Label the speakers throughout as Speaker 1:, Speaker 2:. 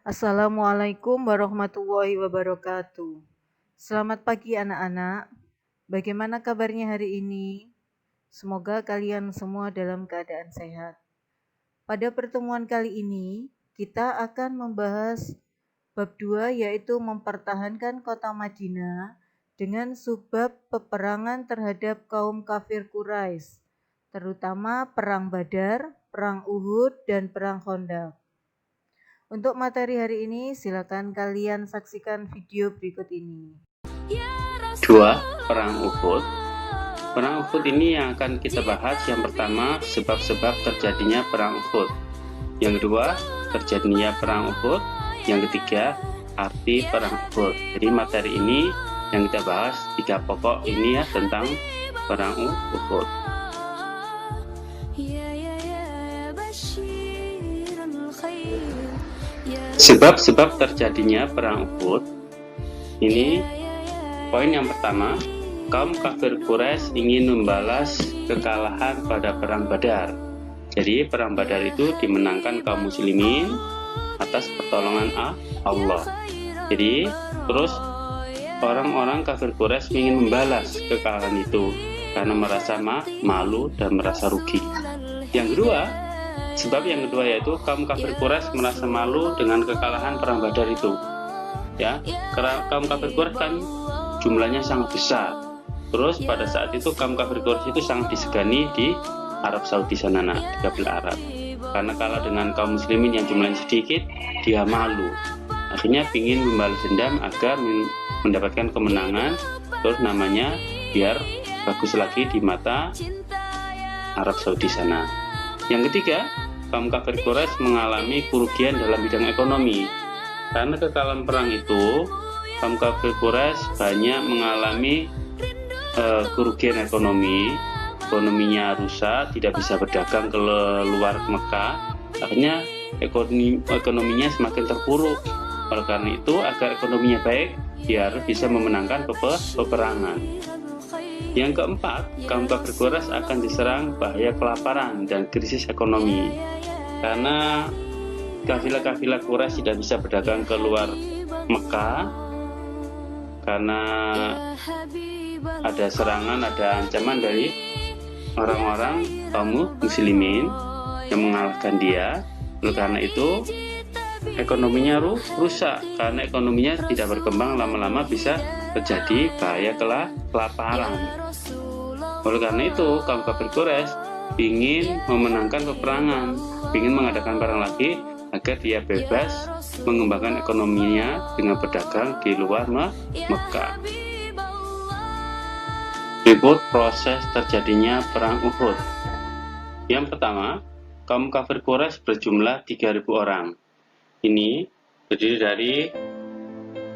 Speaker 1: Assalamualaikum warahmatullahi wabarakatuh. Selamat pagi anak-anak. Bagaimana kabarnya hari ini? Semoga kalian semua dalam keadaan sehat. Pada pertemuan kali ini, kita akan membahas bab 2 yaitu mempertahankan kota Madinah dengan subbab peperangan terhadap kaum kafir Quraisy, terutama perang Badar, perang Uhud, dan perang Khandaq. Untuk materi hari ini, silakan kalian saksikan video berikut ini.
Speaker 2: 2. Perang Uhud. Perang Uhud ini yang akan kita bahas. Yang pertama, sebab-sebab terjadinya perang Uhud. Yang kedua, terjadinya perang Uhud. Yang ketiga, arti perang Uhud. Jadi materi ini yang kita bahas 3 pokok ini ya tentang perang Uhud. Sebab-sebab terjadinya perang Uhud ini, poin yang pertama, kaum kafir Quraisy ingin membalas kekalahan pada perang Badar. Jadi perang Badar itu dimenangkan kaum muslimin atas pertolongan Allah. Jadi terus orang-orang kafir Quraisy ingin membalas kekalahan itu karena merasa malu dan merasa rugi. Yang kedua, sebab yang kedua yaitu kaum kafir Quraisy merasa malu dengan kekalahan perang Badar itu. Ya, karena kaum kafir Quraisy kan jumlahnya sangat besar. Terus pada saat itu kaum kafir Quraisy itu sangat disegani di Arab Saudi sana, di kabilah Arab. Karena kalah dengan kaum muslimin yang jumlahnya sedikit, dia malu. Akhirnya ingin membalas dendam agar mendapatkan kemenangan, terus namanya biar bagus lagi di mata Arab Saudi sana. Yang ketiga, kaum kafir Quraisy mengalami kerugian dalam bidang ekonomi. Karena kekalahan perang itu, kaum kafir Quraisy banyak mengalami kerugian ekonomi. Ekonominya rusak, tidak bisa berdagang ke luar Mekah. Akhirnya ekonominya semakin terpuruk. Oleh karena itu, agar ekonominya baik, dia harus bisa memenangkan peperangan. Yang keempat, kaum kafir Quraisy akan diserang bahaya kelaparan dan krisis ekonomi. Karena kafilah-kafilah Quraisy tidak bisa berdagang ke luar Mekah karena ada serangan, ada ancaman dari orang-orang kaum muslimin yang mengalahkan dia. Oleh karena itu ekonominya rusak. Karena ekonominya tidak berkembang, lama-lama bisa terjadi bahaya kelaparan. Oleh karena itu kaum kafir Quraisy ingin memenangkan peperangan, ingin mengadakan perang lagi agar dia bebas mengembangkan ekonominya dengan berdagang di luar Mekah. Berikut proses terjadinya perang Uhud. Yang pertama, kaum kafir Quraisy berjumlah 3.000 orang. Ini terdiri dari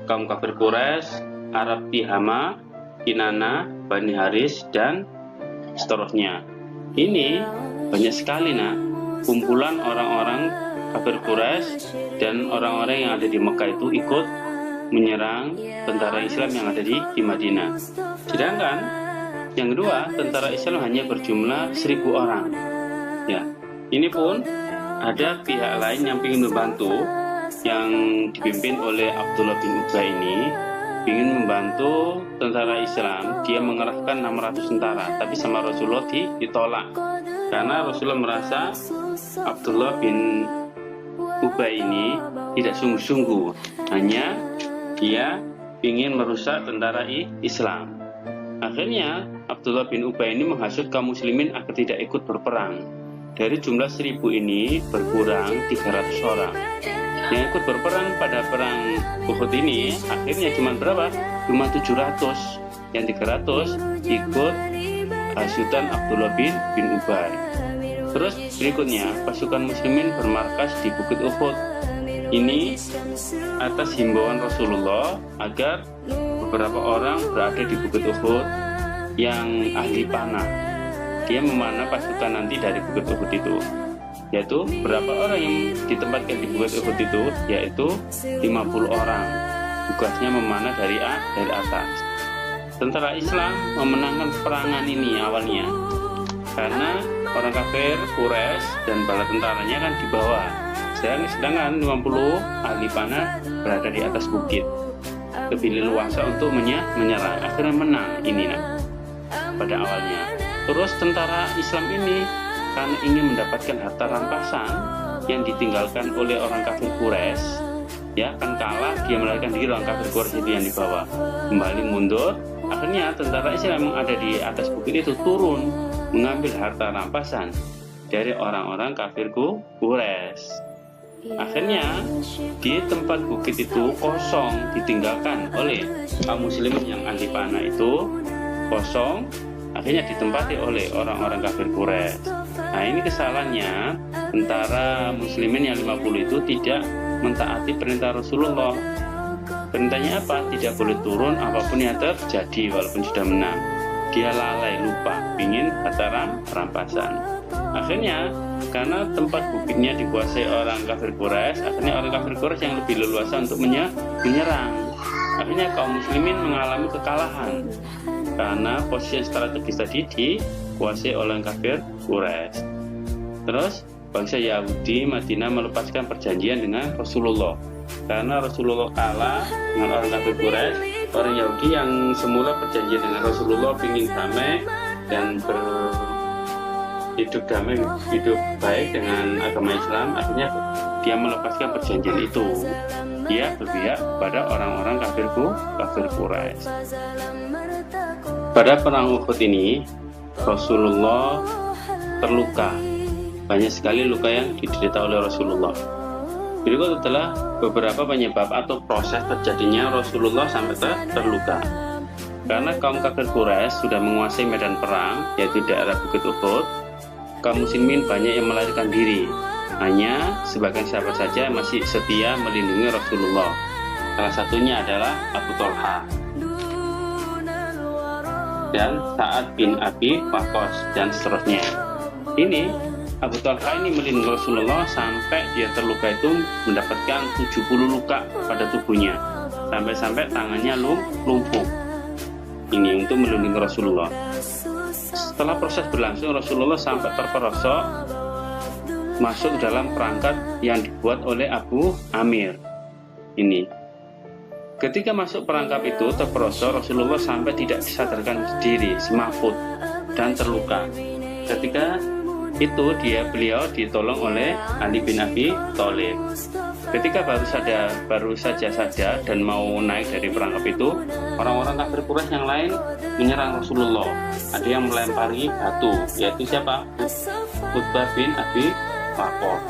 Speaker 2: kaum kafir Quraisy, Arab Tihama, Kinana, Bani Haris, dan seterusnya. Ini banyak sekali kumpulan orang-orang kafir Quraisy dan orang-orang yang ada di Mekah itu ikut menyerang tentara Islam yang ada di Madinah. Sedangkan yang kedua, tentara Islam hanya berjumlah 1.000 orang. Ya, ini pun ada pihak lain yang ingin membantu, yang dipimpin oleh Abdullah bin Ubay ini ingin membantu tentara Islam. Dia mengerahkan 600 tentara, tapi sama Rasulullah ditolak karena Rasulullah merasa Abdullah bin Ubay ini tidak sungguh-sungguh, hanya dia ingin merusak tentara Islam. Akhirnya Abdullah bin Ubay ini menghasut kaum muslimin agar tidak ikut berperang. Dari jumlah 1.000 ini berkurang 300 orang. Yang ikut berperang pada perang Uhud ini akhirnya cuma berapa? Cuma 700. Yang 300 ikut hasutan Abdullah bin Ubay. Terus berikutnya pasukan muslimin bermarkas di Bukit Uhud. Ini atas himbauan Rasulullah agar beberapa orang berada di Bukit Uhud yang ahli panah. Dia memanah pasukan nanti dari Bukit Uhud itu. Yaitu berapa orang yang ditempatkan di Bukit Uhud itu? Yaitu 50 orang. Tugasnya memanah dari atas. Tentara Islam memenangkan peperangan ini awalnya karena orang kafir Quraisy dan bala tentaranya kan di bawah, Sedangkan 50 ahli panah berada di atas bukit, lebih leluasa untuk menyerang. Akhirnya menang ini pada awalnya. Terus tentara Islam ini karena ingin mendapatkan harta rampasan yang ditinggalkan oleh orang kafir Quraisy, ya kan kalah, dia melarikan diri, orang kafir Quraisy itu yang dibawa kembali mundur. Akhirnya tentara Islam yang ada di atas bukit itu turun mengambil harta rampasan dari orang-orang kafir Quraisy. Akhirnya di tempat bukit itu kosong, ditinggalkan oleh kaum muslimin yang ahli panah itu kosong, akhirnya ditempati oleh orang-orang kafir Quraisy. Nah, ini kesalahannya tentara muslimin yang 50 itu tidak mentaati perintah Rasulullah. Perintahnya apa? Tidak boleh turun apapun yang terjadi walaupun sudah menang. Dia lalai, lupa, ingin harta rampasan. Akhirnya karena tempat bukitnya dikuasai orang kafir Quraisy, akhirnya orang kafir Quraisy yang lebih leluasa untuk menyerang. Akhirnya kaum muslimin mengalami kekalahan karena posisi strategis tadi dikuasai oleh kafir Quraisy. Terus bangsa Yahudi Madinah melepaskan perjanjian dengan Rasulullah karena Rasulullah kalah dengan orang kafir Quraisy. Orang Yahudi yang semula perjanjian dengan Rasulullah ingin damai dan hidup damai, hidup baik dengan agama Islam, akhirnya dia melepaskan perjanjian itu. Dia berpihak pada orang-orang kafir Quraisy. Pada perang Uhud ini Rasulullah terluka, banyak sekali luka yang diderita oleh Rasulullah. Berikut adalah beberapa penyebab atau proses terjadinya Rasulullah sampai terluka. Karena kaum kafir Quraisy sudah menguasai medan perang, yaitu daerah Bukit Uhud, kaum muslimin banyak yang melarikan diri. Hanya sebagian sahabat saja masih setia melindungi Rasulullah. Salah satunya adalah Abu Thalha dan Sa'ad bin Abi Waqqas dan seterusnya. Ini Abu Thalha ini melindungi Rasulullah sampai dia terluka itu mendapatkan 70 luka pada tubuhnya, sampai-sampai tangannya lumpuh. Ini untuk melindungi Rasulullah. Setelah proses berlangsung, Rasulullah sampai terperosok masuk dalam perangkap yang dibuat oleh Abu Amir. Ini ketika masuk perangkap itu terperosok, Rasulullah sampai tidak sadarkan diri, semaput dan terluka. Ketika itu beliau ditolong oleh Ali bin Abi Thalib. Ketika baru saja sadar dan mau naik dari perangkap itu, orang-orang kafir Quraisy yang lain menyerang Rasulullah. Ada yang melempari batu, yaitu siapa? Utbah bin Abi Waqqas.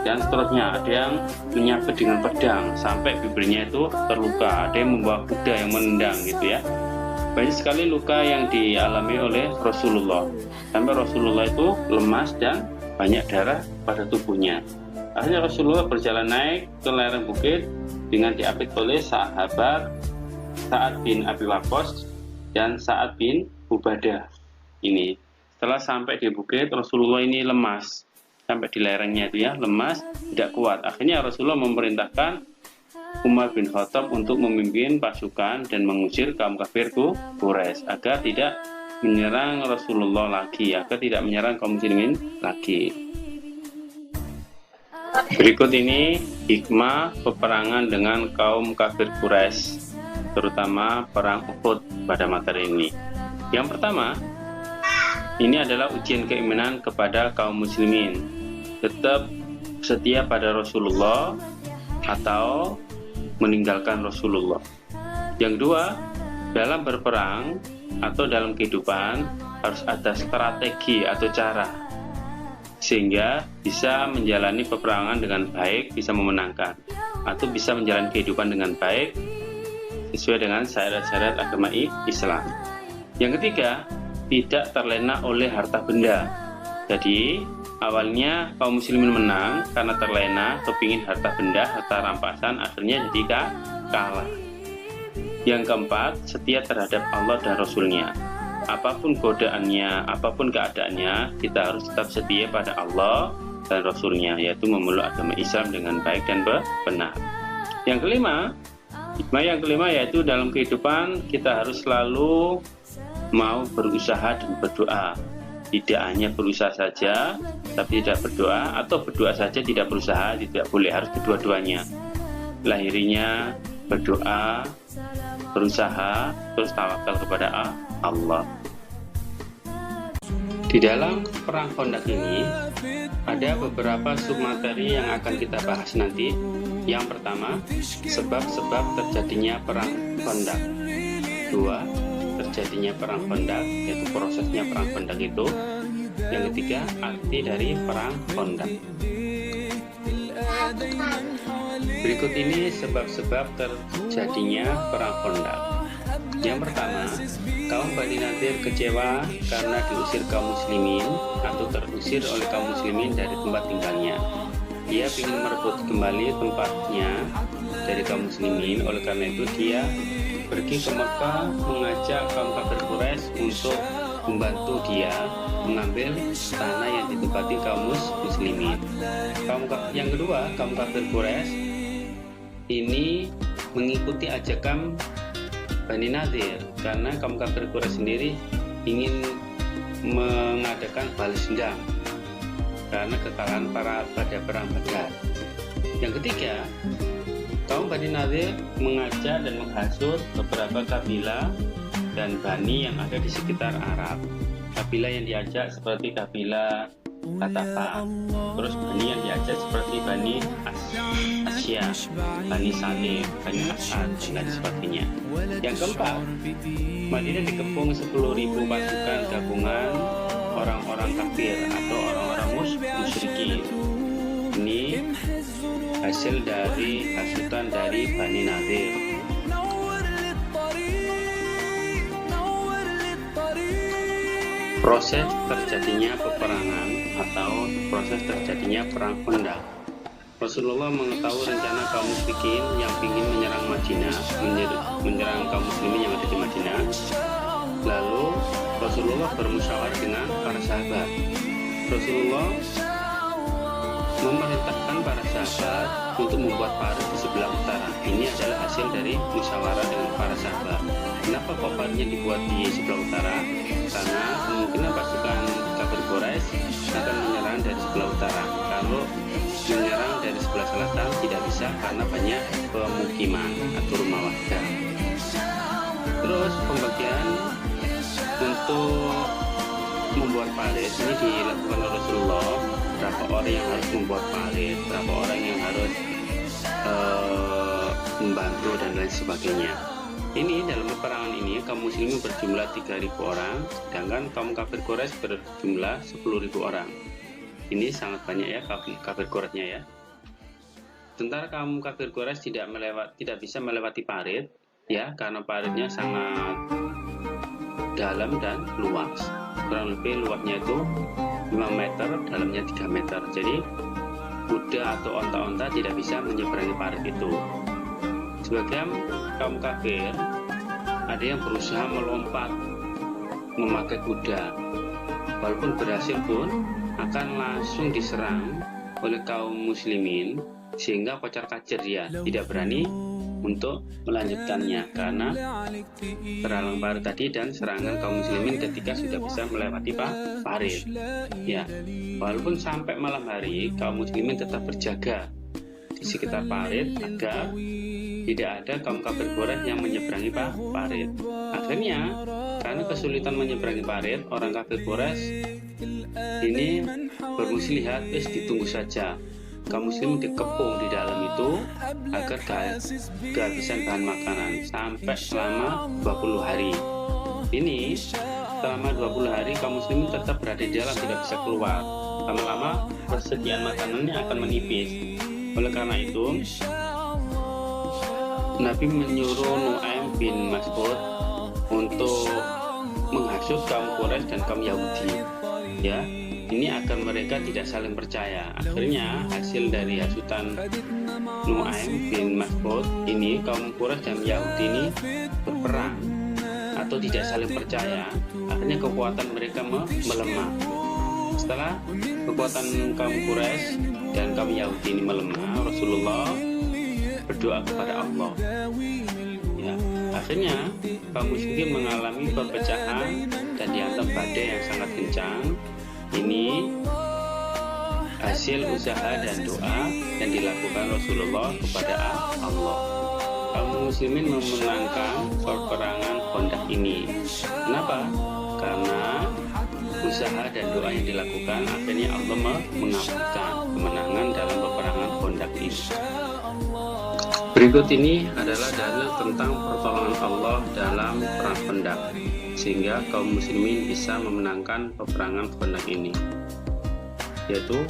Speaker 2: Dan seterusnya, ada yang menyabet dengan pedang sampai bibirnya itu terluka. Ada yang membawa kuda yang menendang gitu ya. Banyak sekali luka yang dialami oleh Rasulullah, sampai Rasulullah itu lemas dan banyak darah pada tubuhnya. Akhirnya Rasulullah berjalan naik ke lereng bukit dengan diapit oleh sahabat Sa'ad bin Abi Waqqas dan Sa'ad bin Ubadah. Ini setelah sampai di bukit, Rasulullah ini lemas sampai di lerengnya itu ya, lemas, tidak kuat. Akhirnya Rasulullah memerintahkan Umar bin Khattab untuk memimpin pasukan dan mengusir kaum kafir Quraisy agar tidak menyerang Rasulullah lagi, agar tidak menyerang kaum muslimin lagi. Berikut ini hikmah peperangan dengan kaum kafir Quraisy, terutama perang Uhud pada materi ini. Yang pertama, ini adalah ujian keimanan kepada kaum muslimin, tetap setia pada Rasulullah atau meninggalkan Rasulullah. Yang dua, dalam berperang atau dalam kehidupan harus ada strategi atau cara sehingga bisa menjalani peperangan dengan baik, bisa memenangkan, atau bisa menjalani kehidupan dengan baik sesuai dengan syariat-syariat agama Islam. Yang ketiga, tidak terlena oleh harta benda. Jadi awalnya kaum muslimin menang karena terlena, kepingin harta benda, harta rampasan, akhirnya jadi kalah. Yang keempat, setia terhadap Allah dan Rasulnya. Apapun godaannya, apapun keadaannya, kita harus tetap setia pada Allah dan Rasulnya, yaitu memeluk agama Islam dengan baik dan benar. Yang kelima, hikmah yang kelima yaitu dalam kehidupan kita harus selalu mau berusaha dan berdoa. tidak hanya berusaha saja tapi tidak berdoa, atau berdoa saja tidak berusaha, tidak boleh, harus kedua-duanya. Lahirinya berdoa, berusaha, terus tawakal kepada Allah. Di dalam perang Khandaq ini ada beberapa submateri yang akan kita bahas nanti. Yang pertama, sebab-sebab terjadinya perang Khandaq. Dua, terjadinya perang Khandaq, yaitu prosesnya perang Khandaq itu. Yang ketiga, arti dari perang Khandaq. Berikut ini sebab-sebab terjadinya perang Khandaq. Yang pertama, kaum Bani Nadir kecewa karena diusir kaum muslimin atau terusir oleh kaum muslimin dari tempat tinggalnya. Dia ingin merebut kembali tempatnya dari kaum muslimin. Oleh karena itu dia pergi ke Mekah mengajak kaum kafir Quraisy untuk membantu dia mengambil tanah yang ditempati kaum muslimin. Yang kedua, kaum kafir Quraisy ini mengikuti ajakan Bani Nadir karena kaum kafir Quraisy sendiri ingin mengadakan balas dendam karena kekalahan pada perang Badar. Yang ketiga, kaum Bani Nadir mengajak dan menghasut beberapa kabilah dan bani yang ada di sekitar Arab. Kabilah yang diajak seperti kabilah Katafa, terus bani yang diajak seperti Bani Asya, Bani Salim, Bani Asad, dan lain sebagainya. Yang keempat, Madinah dikepung 10.000 pasukan gabungan orang-orang kafir atau orang-orang musyrikin. Ini hasil dari hasutan dari Bani Nadir. Proses terjadinya peperangan atau proses terjadinya perang Khandaq. Rasulullah mengetahui rencana kaum musyrikin yang ingin menyerang Madinah, menyerang kaum muslimin yang ada di Madinah. Lalu Rasulullah bermusyawarah dengan para sahabat. Rasulullah memerintahkan para sahabat untuk membuat parit di sebelah utara. Ini adalah hasil dari musyawarah dengan para sahabat. Kenapa kok paritnya dibuat di sebelah utara? Karena kemungkinan pasukan kafir Quraisy akan menyerang dari sebelah utara. Kalau menyerang dari sebelah selatan tidak bisa karena banyak pemukiman atau rumah warga. Terus pembagian untuk membuat parit ini dilakukan oleh Rasulullah. Berapa orang yang harus membuat parit, berapa orang yang harus membantu dan lain sebagainya. Ini dalam peperangan ini kaum muslimin berjumlah 3.000 orang, sedangkan kaum kafir Quraisy berjumlah 10.000 orang. Ini sangat banyak ya kafir Quraisynya ya. Sementara kaum kafir Quraisy tidak bisa melewati parit ya, karena paritnya sangat dalam dan luas. Kurang lebih luasnya itu 5 meter, dalamnya 3 meter. Jadi kuda atau onta-onta tidak bisa menyeberangi parit itu. Sebagian kaum kafir ada yang berusaha melompat memakai kuda. Walaupun berhasil pun akan langsung diserang oleh kaum muslimin sehingga kocar-kacir dia, tidak berani untuk melanjutkannya karena terhalang parit tadi dan serangan kaum muslimin ketika sudah bisa melewati parit. Ya, walaupun sampai malam hari kaum muslimin tetap berjaga di sekitar parit agar tidak ada kaum kafir Quraisy yang menyeberangi parit. Akhirnya karena kesulitan menyeberangi parit, orang kafir Quraisy ini bermuslihat, ditunggu saja kaum muslim dikepung di dalam itu agar kehabisan bahan makanan sampai selama 20 hari. Ini selama 20 hari kaum muslimin tetap berada di dalam, tidak bisa keluar. Lama-lama persediaan makanannya akan menipis. Oleh karena itu Nabi menyuruh Nu'aim bin Mas'ud untuk menghasut kaum Quraisy dan kaum Yahudi. Ya, ini agar mereka tidak saling percaya. Akhirnya hasil dari hasutan Nu'aim bin Mas'ud ini, kaum Quraisy dan Yahudi ini berperang atau tidak saling percaya. Akhirnya kekuatan mereka melemah. Setelah kekuatan kaum Quraisy dan kaum Yahudi ini melemah, Rasulullah berdoa kepada Allah. Ya, Akhirnya, kaum muslimin mengalami perpecahan dan dihantam badai yang sangat kencang. Ini hasil usaha dan doa yang dilakukan Rasulullah kepada Allah. Kaum muslimin memenangkan peperangan Khandaq ini. Kenapa? Karena usaha dan doa yang dilakukan, akhirnya Allah mengabulkan kemenangan dalam peperangan Khandaq ini. Berikut ini adalah dalil tentang pertolongan Allah dalam perang Khandaq, sehingga kaum muslimin bisa memenangkan peperangan Khandaq ini, yaitu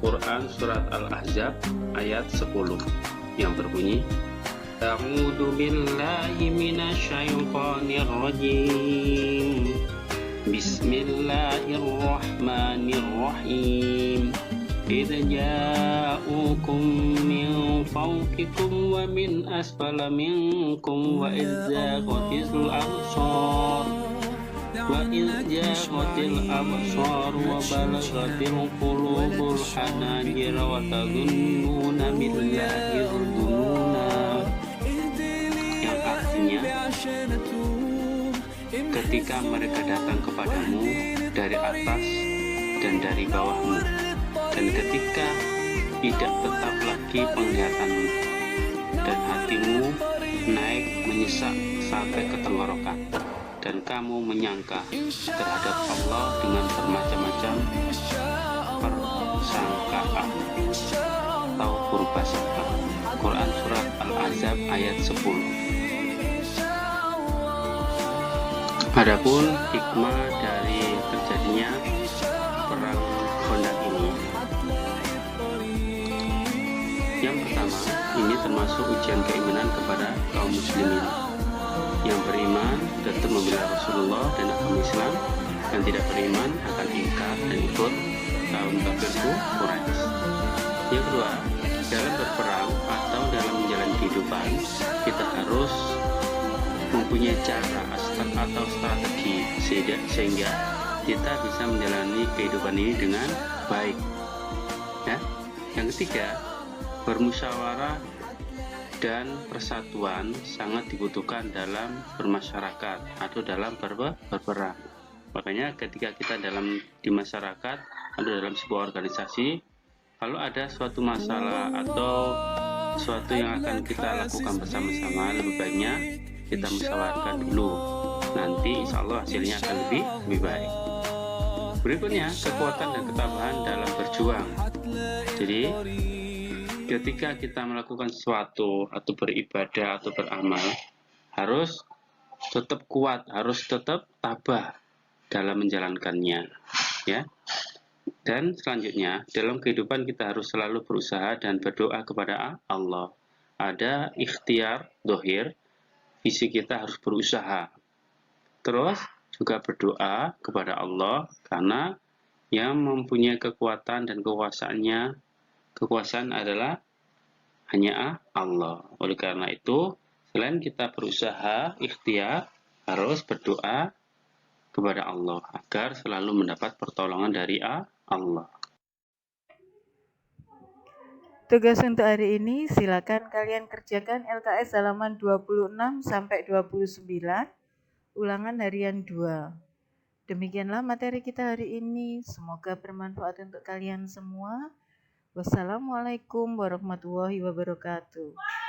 Speaker 2: Quran Surat Al-Ahzab ayat 10 yang berbunyi, A'udzu billahi minasyaitonir rajim. Bismillahirrahmanirrahim. Idza ja'ukum min fawqikum wa min asfala minkum wa izzaghatil absar وَإِذْ جَاءَتِ الْأَبْصَارُ وَبَلَغَتِ الْقُلُوبُ الْحَنَاجِرَ وَتَظُنُّونَ بِاللَّهِ الظُّنُونَا, yang artinya ketika mereka datang kepadamu dari atas dan dari bawahmu, dan ketika tidak tetap lagi penglihatanmu dan hatimu naik menyesak sampai ke tenggorokan, dan kamu menyangka terhadap Allah dengan bermacam-macam persangkaan atau purbasangka. Quran Surat Al-Ahzab ayat 10. Adapun hikmah dari terjadinya perang Khandaq ini, yang pertama, ini termasuk ujian keimanan kepada kaum muslimin. Yang beriman tetap membela Rasulullah dan agama Islam, yang tidak beriman akan ingkar dan ikut kaum kafir Quraisy. Yang kedua, dalam berperang atau dalam menjalani kehidupan, kita harus mempunyai cara atau strategi sehingga kita bisa menjalani kehidupan ini dengan baik. Ya. Yang ketiga, bermusyawarah dan persatuan sangat dibutuhkan dalam bermasyarakat atau dalam berperang. Makanya ketika kita di masyarakat atau dalam sebuah organisasi, kalau ada suatu masalah atau sesuatu yang akan kita lakukan bersama-sama, lebih baiknya kita musyawarahkan dulu. Nanti insya Allah hasilnya akan lebih baik. Berikutnya, kekuatan dan ketabahan dalam berjuang. Jadi ketika kita melakukan sesuatu atau beribadah atau beramal, harus tetap kuat, harus tetap tabah dalam menjalankannya, ya. Dan selanjutnya, dalam kehidupan kita harus selalu berusaha dan berdoa kepada Allah. Ada ikhtiar dohir, visi kita harus berusaha. Terus juga berdoa kepada Allah, karena yang mempunyai kekuatan dan kekuasaan adalah hanya Allah. Oleh karena itu, selain kita berusaha, ikhtiar, harus berdoa kepada Allah agar selalu mendapat pertolongan dari Allah.
Speaker 1: Tugas untuk hari ini, silakan kalian kerjakan LKS halaman 26 sampai 29, ulangan harian 2. Demikianlah materi kita hari ini. Semoga bermanfaat untuk kalian semua. Wassalamualaikum warahmatullahi wabarakatuh.